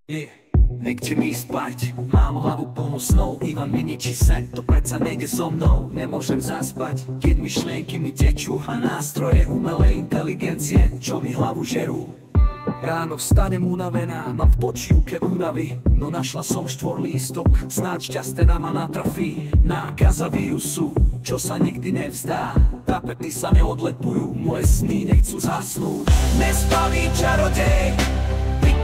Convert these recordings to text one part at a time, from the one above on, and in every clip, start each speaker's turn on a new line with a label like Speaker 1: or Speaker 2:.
Speaker 1: Nechce mi spať, mám hlavu plnú snov, Ivan mi ničí sen, to predsa nejde so mnou. Nemôžem zaspať, keď myšlienky mi tečú a nástroje umelej inteligencie, čo mi hlavu žerú. Ráno vstanem unavená, mám v počívke únavy, no našla som štvorlístok, snáď šťastie na ma natrafí. Nákaza vírusu, čo sa nikdy nevzdá, tapety sa neodlepujú, moje sny nechcú zasnúť. Nespavý čarodej,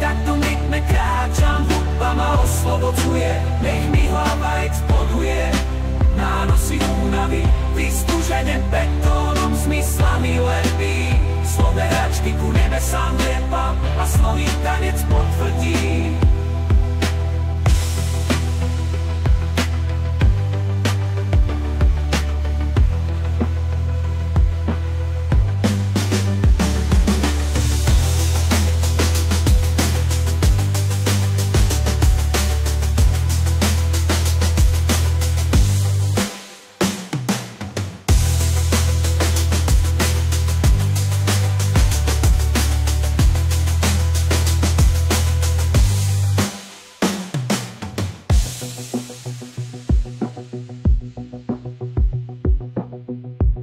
Speaker 1: takto v rytme kráčam, hudba ma oslobodzuje, nech mi hlava exploduje. Nánosy únavy, vystúžené betónom, zmyslami lepí. Slovné hračky ku nebesám liepam a snový tanec potvrdí.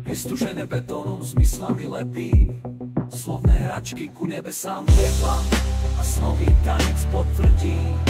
Speaker 1: Vystúžené betónom, zmyslami lepí. Slovné hračky ku nebesám liepam a snový tanec potvrdí.